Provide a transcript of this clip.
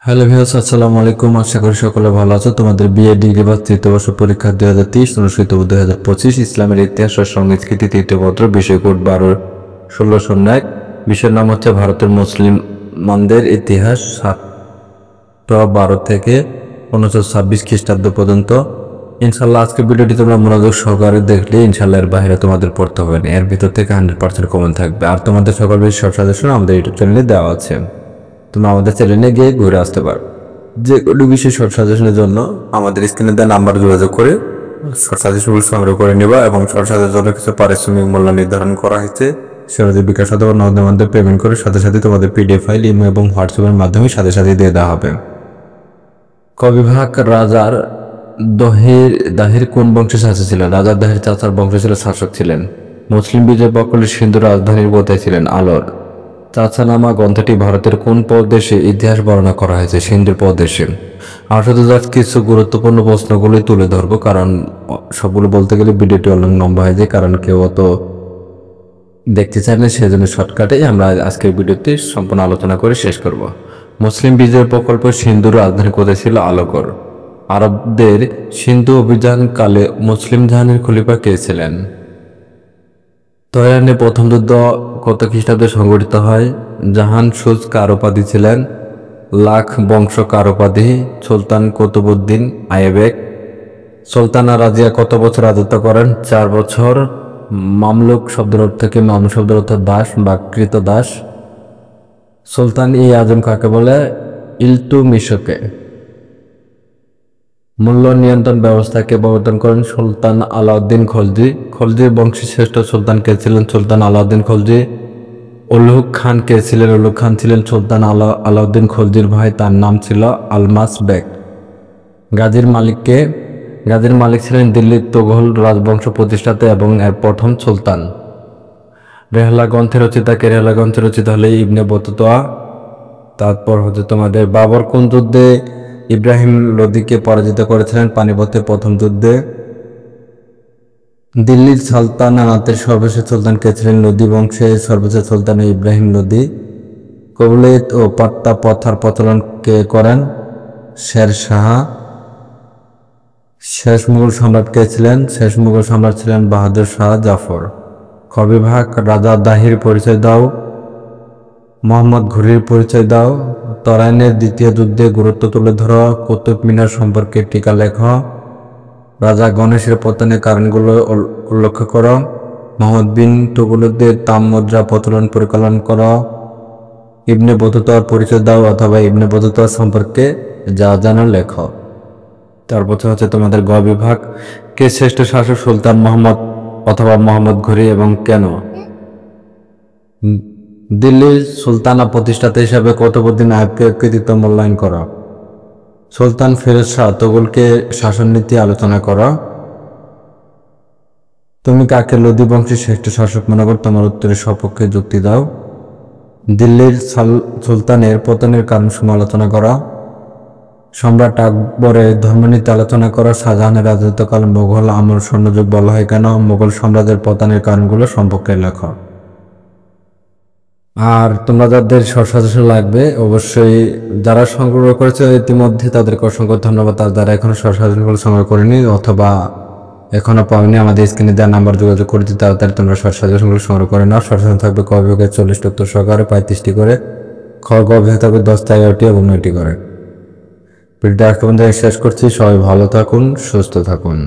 Hello viewers, আসসালামু আলাইকুম। আশা করি সকলে ভালো আছো। তোমাদের বিএ ডিগ্রি বা তৃতীয় বর্ষ পরীক্ষা 2023 অনুষ্ঠিত 2025 ইসলামের ইতিহাস ও সংস্কৃতি তৃতীয় পত্র, বিষয় কোড 12-1601। বিষয়ের নাম হচ্ছে ভারতের মুসলিমদের ইতিহাস 712 থেকে 1926 খ্রিস্টাব্দ পর্যন্ত। ইনশাল্লাহ আজকের ভিডিওটি তোমরা মনোযোগ সহকারে দেখলে ইনশাল্লাহ এর বাইরে তোমাদের পড়তে হবে না। এর ভিতর থেকে 100% কমন থাকবে। আর তোমাদের সকল বেশি শর্ট সাজেশন আমাদের ইউটিউব চ্যানেলে দেওয়া আছে, তোমরা আমাদের চ্যানেলে গিয়ে ঘুরে আসতে পারো। যে কোনো বিশেষ শর্ট সাজেশনের জন্য আমাদের স্ক্রিনে দেওয়া নাম্বার যোগাযোগ করে শর্ট সাজেশনগুলো সংগ্রহ করে নেবা এবং শর্ট সাজেশনের জন্য কিছু পারিশ্রমিক মূল্য নির্ধারণ করা হয়েছে। সেটা বিকাশ অথবা নগদের মাধ্যমে পেমেন্ট করে সাথে সাথে তোমাদের পিডিএফ ফাইল ইমেল এবং হোয়াটসঅ্যাপের মাধ্যমে সাথে সাথে দিয়ে দেওয়া হবে। ক বিভাগ, রাজার দাহির কোন বংশের শাসক ছিলেন? রাজার দাহির চাচার বংশ ছিল শাসক ছিলেন। মুসলিম বিজয় বকলের সিন্ধু রাজধানীর বোধে ছিলেন আলোর। চাচানামা গ্রন্থটি ভারতের কোন প্রদেশে ইতিহাস বর্ণনা করা হয়েছে? সিন্ধুর প্রদেশে। আর শুধু জাস্ট কিছু গুরুত্বপূর্ণ প্রশ্নগুলি তুলে ধরবো, কারণ সবগুলো বলতে গেলে ভিডিওটি অনেক লম্বা হয়ে যায়, কারণ কেউ অত দেখতে চায় না, সেজন্য শর্টকাটে আমরা আজকের ভিডিওতে সম্পূর্ণ আলোচনা করে শেষ করব। মুসলিম বিজয় প্রকল্প সিন্ধুর রাজধানী কোথায় ছিল? আলোগড়। আরবদের সিন্ধু অভিযানকালে মুসলিম জাহানের খলিফা কে ছিলেন? তেহরানে প্রথম যুদ্ধ কত খ্রিস্টাব্দে সংঘটিত হয়? জাহান সুজ কার উপাধি ছিলেন? লাখ বংশ কার উপাধি? সুলতান কুতুবউদ্দিন আইবেক। সুলতানা রাজিয়া কত বছর রাজত্ব করেন? 4 বছর। মামলুক শব্দের অর্থ থেকে মামলুক শব্দের অর্থ দাস বা কৃত দাস। সুলতান ই আজম কাকে বলে? ইলতুমিশকে। মূল্য নিয়ন্ত্রণ ব্যবস্থাকে প্রবর্তন করেন? সুলতান আলাউদ্দিন খলজি। খলজির বংশী শ্রেষ্ঠ সুলতান কে ছিলেন? সুলতান আলাউদ্দিন খলজি। উলুগ খান কে ছিলেন? উলুগ খান ছিলেন সুলতান আলাউদ্দিন খলজির ভাই, তার নাম ছিল আলমাস বেগ। গাজীর মালিককে? গাজীর মালিক ছিলেন দিল্লির তোঘল রাজবংশ প্রতিষ্ঠাতা এবং এর প্রথম সুলতান। রেহলা গ্রন্থের রচিতা কে? রেহলা গ্রন্থের রচিতা হলে ইবনে বতুতা। তারপর হচ্ছে তোমাদের বাবর কোন যুদ্ধে ইব্রাহিম লোদিকে পরাজিত করেছিলেন? পানিপথের প্রথম যুদ্ধে। দিল্লির সালতানাতের সর্বশেষ সুলতান কে ছিলেন? লোদি বংশের সর্বশেষ সুলতান ইব্রাহিম লোদি। কবুলেত ও পাট্টা প্রথার প্রচলন কে করেন? শের শাহ। শেষ মুঘল সম্রাট কে ছিলেন? শেষ মুঘল সম্রাট ছিলেন বাহাদুর শাহ জাফর। খ বিভাগ, রাজা দাহির পরিচয় দাও। মোহাম্মদ ঘুরির পরিচয় দাও। তরাইনের দ্বিতীয় যুদ্ধে গুরুত্ব তুলে ধরো। কুতুব মিনার সম্পর্কে টিকা লেখ। রাজা গণেশের পতনের কারণগুলো উল্লেখ করো। মোহাম্মদ বিন তুগলকদের তাম মুদ্রা প্রচলন পরিকল্পনা করো। ইবনে বতুতার পরিচয় দাও অথবা ইবনে বতুতা সম্পর্কে যা জানো লেখ। তারপর হচ্ছে তোমাদের গ বিভাগ, কে শ্রেষ্ঠ শাসক? সুলতান মোহাম্মদ অথবা মোহাম্মদ ঘুরি এবং কেন? দিল্লির সুলতানা প্রতিষ্ঠাতা হিসাবে কুতুবউদ্দিন আইবকের কৃতিত্ব মূল্যায়ন করা। সুলতান ফিরোজ শাহ তুগলকে শাসন নীতি আলোচনা করা। তুমি কাকে লোদি বংশের শ্রেষ্ঠ শাসক মনে করো? তোমার উত্তরের সপক্ষে যুক্তি দাও। দিল্লির সুলতানের পতনের কারণ সমালোচনা করা। সম্রাট আকবরের ধর্মনীতি আলোচনা করা। শাহজাহানের রাজত্বকাল মোগল আমল স্বর্ণযুগ বলা হয় কেন? মোগল সাম্রাজ্যের পতনের কারণগুলো সম্পর্কে লেখো। আর তোমরা যাদের শর্ট সাজেশন লাগবে অবশ্যই যারা সংগ্রহ করেছে ইতিমধ্যে তাদেরকে অসংখ্য ধন্যবাদ। আর যারা এখনো শর্ট সাজেশনগুলো সংগ্রহ করেনি অথবা এখনো পাওনি, আমাদের স্ক্রিনে দেওয়া নাম্বার যোগাযোগ করে দিতে তাড়াতাড়ি তোমরা শর্ট সাজেশনগুলো সংগ্রহ করে নাও। শর্ট সাজেশন থাকবে ক বিভাগের 40টি উত্তর সহকারে 35টি করে, খ গ বিভাগ থাকবে 10টা 11টি এবং 9টি করে। ভিডিওটা আজকে পর্যন্ত শেষ করছি। সবাই ভালো থাকুন, সুস্থ থাকুন।